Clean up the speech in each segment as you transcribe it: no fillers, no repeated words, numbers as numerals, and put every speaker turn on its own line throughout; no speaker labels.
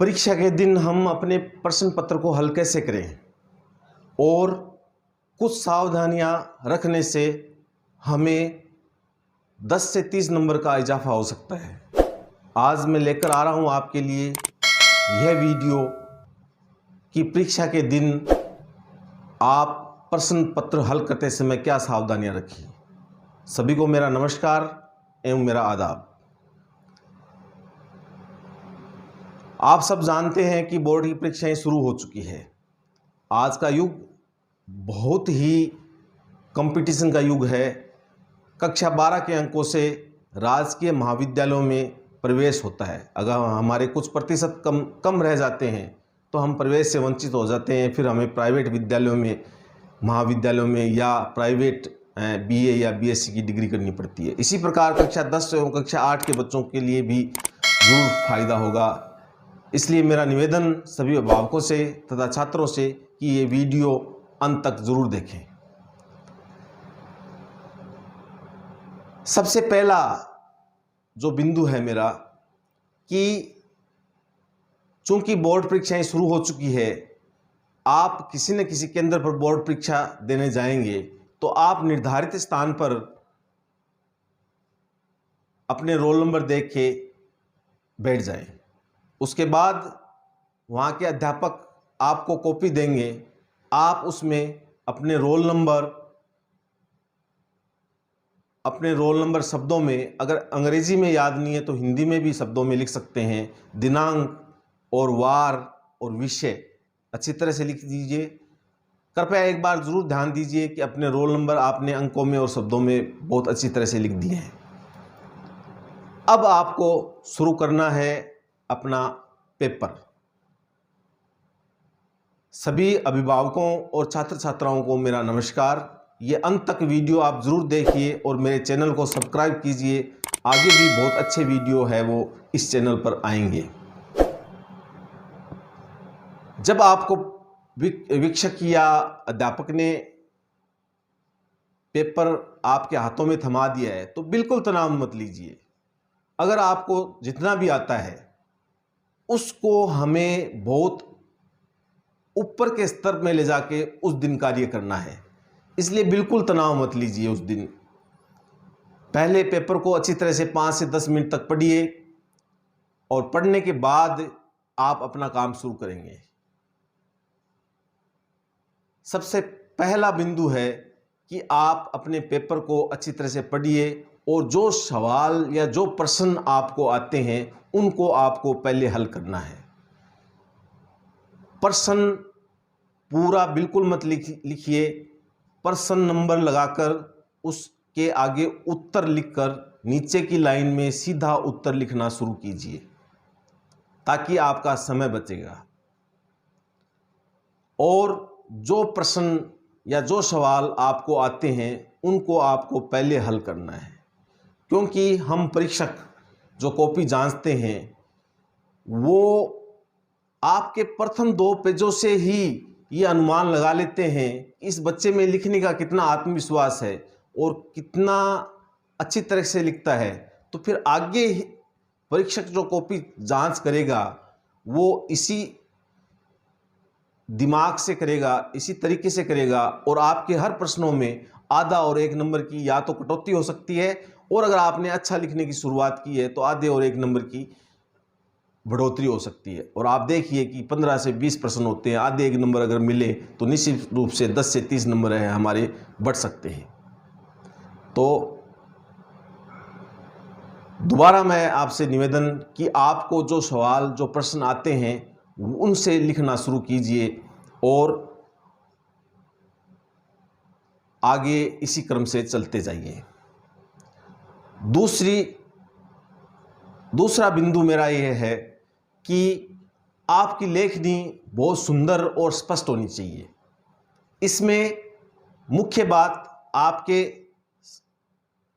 परीक्षा के दिन हम अपने प्रश्न पत्र को हल कैसे करें और कुछ सावधानियां रखने से हमें 10 से 30 नंबर का इजाफा हो सकता है। आज मैं लेकर आ रहा हूं आपके लिए यह वीडियो कि परीक्षा के दिन आप प्रश्न पत्र हल करते समय क्या सावधानियां रखी। सभी को मेरा नमस्कार एवं मेरा आदाब। आप सब जानते हैं कि बोर्ड की परीक्षाएं शुरू हो चुकी है। आज का युग बहुत ही कंपटीशन का युग है। कक्षा 12 के अंकों से राजकीय महाविद्यालयों में प्रवेश होता है। अगर हमारे कुछ प्रतिशत कम रह जाते हैं तो हम प्रवेश से वंचित हो जाते हैं। फिर हमें प्राइवेट विद्यालयों में, महाविद्यालयों में या प्राइवेट बीए या बीएससी की डिग्री करनी पड़ती है। इसी प्रकार कक्षा 10 एवं कक्षा 8 के बच्चों के लिए भी जरूर फायदा होगा। इसलिए मेरा निवेदन सभी अभिभावकों से तथा छात्रों से कि ये वीडियो अंत तक जरूर देखें। सबसे पहला जो बिंदु है मेरा कि चूंकि बोर्ड परीक्षाएं शुरू हो चुकी है, आप किसी न किसी केंद्र पर बोर्ड परीक्षा देने जाएंगे तो आप निर्धारित स्थान पर अपने रोल नंबर देख के बैठ जाएं। उसके बाद वहाँ के अध्यापक आपको कॉपी देंगे। आप उसमें अपने रोल नंबर शब्दों में, अगर अंग्रेजी में याद नहीं है तो हिंदी में भी शब्दों में लिख सकते हैं। दिनांक और वार और विषय अच्छी तरह से लिख दीजिए। कृपया एक बार ज़रूर ध्यान दीजिए कि अपने रोल नंबर आपने अंकों में और शब्दों में बहुत अच्छी तरह से लिख दिए हैं। अब आपको शुरू करना है अपना पेपर। सभी अभिभावकों और छात्र छात्राओं को मेरा नमस्कार। ये अंत तक वीडियो आप ज़रूर देखिए और मेरे चैनल को सब्सक्राइब कीजिए। आगे भी बहुत अच्छे वीडियो है वो इस चैनल पर आएंगे। जब आपको शिक्षक या अध्यापक ने पेपर आपके हाथों में थमा दिया है तो बिल्कुल तनाव मत लीजिए। अगर आपको जितना भी आता है उसको हमें बहुत ऊपर के स्तर में ले जाके उस दिन कार्य करना है। इसलिए बिल्कुल तनाव मत लीजिए। उस दिन पहले पेपर को अच्छी तरह से 5 से 10 मिनट तक पढ़िए और पढ़ने के बाद आप अपना काम शुरू करेंगे। सबसे पहला बिंदु है कि आप अपने पेपर को अच्छी तरह से पढ़िए और जो सवाल या जो प्रश्न आपको आते हैं उनको आपको पहले हल करना है। प्रश्न पूरा बिल्कुल मत लिखिए। प्रश्न नंबर लगाकर उसके आगे उत्तर लिखकर नीचे की लाइन में सीधा उत्तर लिखना शुरू कीजिए ताकि आपका समय बचेगा। और जो प्रश्न या जो सवाल आपको आते हैं उनको आपको पहले हल करना है, क्योंकि हम परीक्षक जो कॉपी जांचते हैं वो आपके प्रथम 2 पेजों से ही ये अनुमान लगा लेते हैं कि इस बच्चे में लिखने का कितना आत्मविश्वास है और कितना अच्छी तरह से लिखता है। तो फिर आगे परीक्षक जो कॉपी जांच करेगा वो इसी दिमाग से करेगा, इसी तरीके से करेगा और आपके हर प्रश्नों में आधा और 1 नंबर की या तो कटौती हो सकती है और अगर आपने अच्छा लिखने की शुरुआत की है तो आधे और 1 नंबर की बढ़ोतरी हो सकती है। और आप देखिए कि 15 से 20 प्रश्न होते हैं, आधे 1 नंबर अगर मिले तो निश्चित रूप से 10 से 30 नंबर है हमारे बढ़ सकते हैं। तो दोबारा मैं आपसे निवेदन कि आपको जो सवाल, जो प्रश्न आते हैं उनसे लिखना शुरू कीजिए और आगे इसी क्रम से चलते जाइए। दूसरा बिंदु मेरा यह है कि आपकी लेखनी बहुत सुंदर और स्पष्ट होनी चाहिए। इसमें मुख्य बात आपके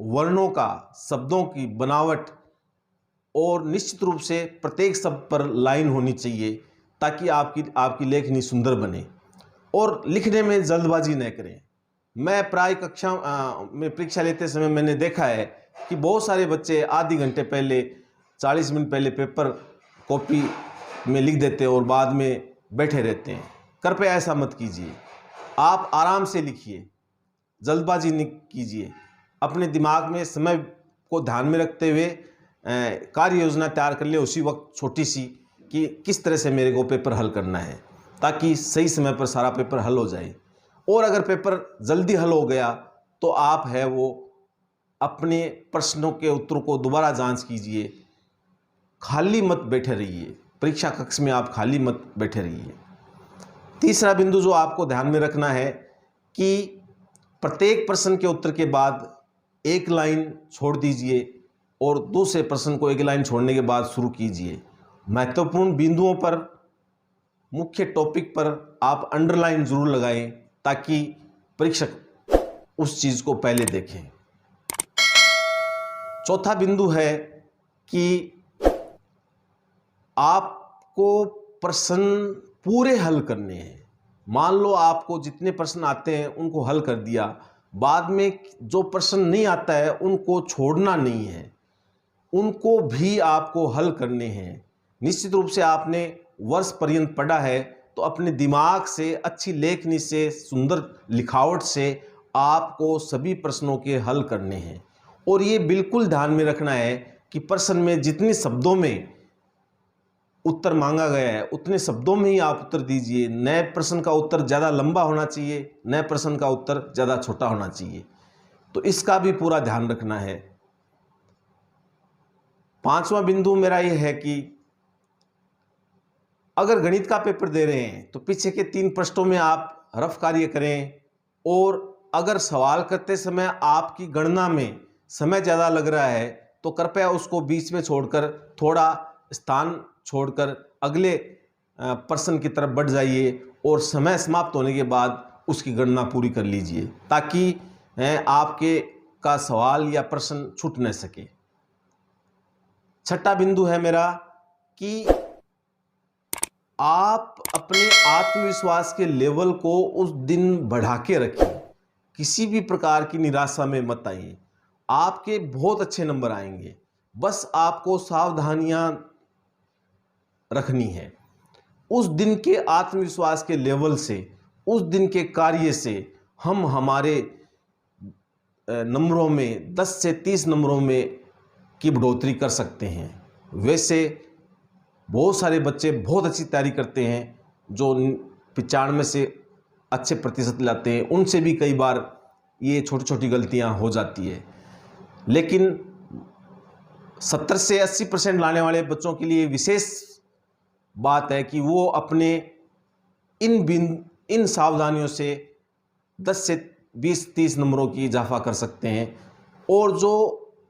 वर्णों का, शब्दों की बनावट और निश्चित रूप से प्रत्येक शब्द पर लाइन होनी चाहिए ताकि आपकी लेखनी सुंदर बने। और लिखने में जल्दबाजी न करें। मैं प्राय कक्षा में परीक्षा लेते समय मैंने देखा है कि बहुत सारे बच्चे आधे घंटे पहले, 40 मिनट पहले पेपर कॉपी में लिख देते हैं और बाद में बैठे रहते हैं। कृपया ऐसा मत कीजिए। आप आराम से लिखिए, जल्दबाजी नहीं कीजिए। अपने दिमाग में समय को ध्यान में रखते हुए कार्य योजना तैयार कर ले उसी वक्त, छोटी सी, कि किस तरह से मेरे को पेपर हल करना है, ताकि सही समय पर सारा पेपर हल हो जाए। और अगर पेपर जल्दी हल हो गया तो आप है वो अपने प्रश्नों के उत्तरों को दोबारा जांच कीजिए। खाली मत बैठे रहिए, परीक्षा कक्ष में आप खाली मत बैठे रहिए। तीसरा बिंदु जो आपको ध्यान में रखना है कि प्रत्येक प्रश्न के उत्तर के बाद एक लाइन छोड़ दीजिए और दूसरे प्रश्न को एक लाइन छोड़ने के बाद शुरू कीजिए। महत्वपूर्ण बिंदुओं पर, मुख्य टॉपिक पर आप अंडरलाइन जरूर लगाएं ताकि परीक्षक उस चीज़ को पहले देखें। चौथा बिंदु है कि आपको प्रश्न पूरे हल करने हैं। मान लो आपको जितने प्रश्न आते हैं उनको हल कर दिया, बाद में जो प्रश्न नहीं आता है उनको छोड़ना नहीं है, उनको भी आपको हल करने हैं। निश्चित रूप से आपने वर्ष पर्यंत पढ़ा है तो अपने दिमाग से, अच्छी लेखनी से, सुंदर लिखावट से आपको सभी प्रश्नों के हल करने हैं। और ये बिल्कुल ध्यान में रखना है कि प्रश्न में जितने शब्दों में उत्तर मांगा गया है उतने शब्दों में ही आप उत्तर दीजिए। नए प्रश्न का उत्तर ज़्यादा लंबा होना चाहिए, नए प्रश्न का उत्तर ज़्यादा छोटा होना चाहिए। तो इसका भी पूरा ध्यान रखना है। पांचवा बिंदु मेरा ये है कि अगर गणित का पेपर दे रहे हैं तो पीछे के 3 पृष्ठों में आप रफ कार्य करें, और अगर सवाल करते समय आपकी गणना में समय ज़्यादा लग रहा है तो कृपया उसको बीच में छोड़कर, थोड़ा स्थान छोड़कर अगले प्रश्न की तरफ बढ़ जाइए और समय समाप्त होने के बाद उसकी गणना पूरी कर लीजिए, ताकि आपके का सवाल या प्रश्न छूट न सके। छठा बिंदु है मेरा कि आप अपने आत्मविश्वास के लेवल को उस दिन बढ़ा के रखिए। किसी भी प्रकार की निराशा में मत आइए, आपके बहुत अच्छे नंबर आएंगे। बस आपको सावधानियां रखनी है। उस दिन के आत्मविश्वास के लेवल से, उस दिन के कार्य से हम हमारे नंबरों में 10 से 30 नंबरों में की बढ़ोतरी कर सकते हैं। वैसे बहुत सारे बच्चे बहुत अच्छी तैयारी करते हैं जो 95 से अच्छे प्रतिशत लाते हैं, उनसे भी कई बार ये छोटी छोटी गलतियां हो जाती है। लेकिन 70 से 80% लाने वाले बच्चों के लिए विशेष बात है कि वो अपने इन सावधानियों से 10 से 20-30 नंबरों की इजाफा कर सकते हैं। और जो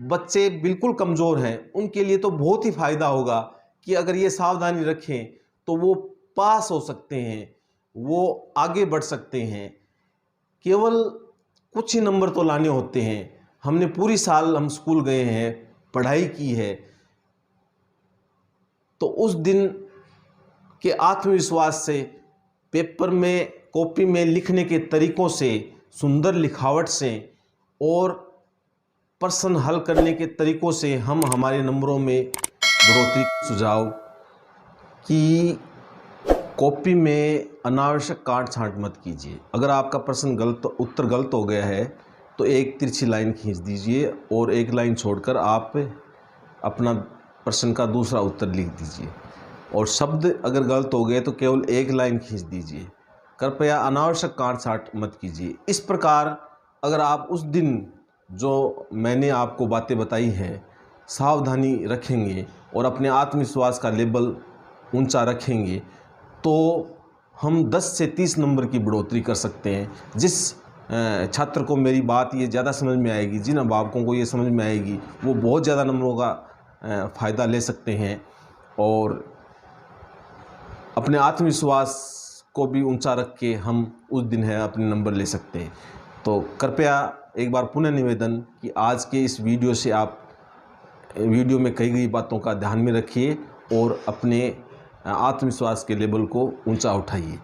बच्चे बिल्कुल कमज़ोर हैं उनके लिए तो बहुत ही फ़ायदा होगा कि अगर ये सावधानी रखें तो वो पास हो सकते हैं, वो आगे बढ़ सकते हैं। केवल कुछ ही नंबर तो लाने होते हैं। हमने पूरी साल हम स्कूल गए हैं, पढ़ाई की है, तो उस दिन के आत्मविश्वास से, पेपर में, कॉपी में लिखने के तरीक़ों से, सुंदर लिखावट से और प्रश्न हल करने के तरीक़ों से हम हमारे नंबरों में बढ़ोतरी। सुझाव कि कॉपी में अनावश्यक काट छांट मत कीजिए। अगर आपका प्रश्न उत्तर गलत हो गया है तो एक तिरछी लाइन खींच दीजिए और एक लाइन छोड़कर आप अपना प्रश्न का दूसरा उत्तर लिख दीजिए। और शब्द अगर गलत हो गए तो केवल एक लाइन खींच दीजिए। कृपया अनावश्यक काट छांट मत कीजिए। इस प्रकार अगर आप उस दिन जो मैंने आपको बातें बताई हैं सावधानी रखेंगे और अपने आत्मविश्वास का लेवल ऊंचा रखेंगे तो हम 10 से 30 नंबर की बढ़ोतरी कर सकते हैं। जिस छात्र को मेरी बात ये ज़्यादा समझ में आएगी, जिन अभिभावकों को ये समझ में आएगी, वो बहुत ज़्यादा नंबरों का फ़ायदा ले सकते हैं और अपने आत्मविश्वास को भी ऊंचा रख के हम उस दिन है अपने नंबर ले सकते हैं। तो कृपया एक बार पुनः निवेदन कि आज के इस वीडियो से आप वीडियो में कही गई बातों का ध्यान में रखिए और अपने आत्मविश्वास के लेवल को ऊंचा उठाइए।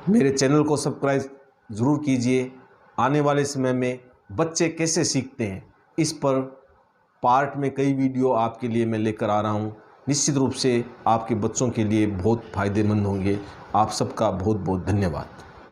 मेरे चैनल को सब्सक्राइब ज़रूर कीजिए। आने वाले समय में बच्चे कैसे सीखते हैं इस पर पार्ट में कई वीडियो आपके लिए मैं लेकर आ रहा हूं। निश्चित रूप से आपके बच्चों के लिए बहुत फ़ायदेमंद होंगे। आप सबका बहुत बहुत धन्यवाद।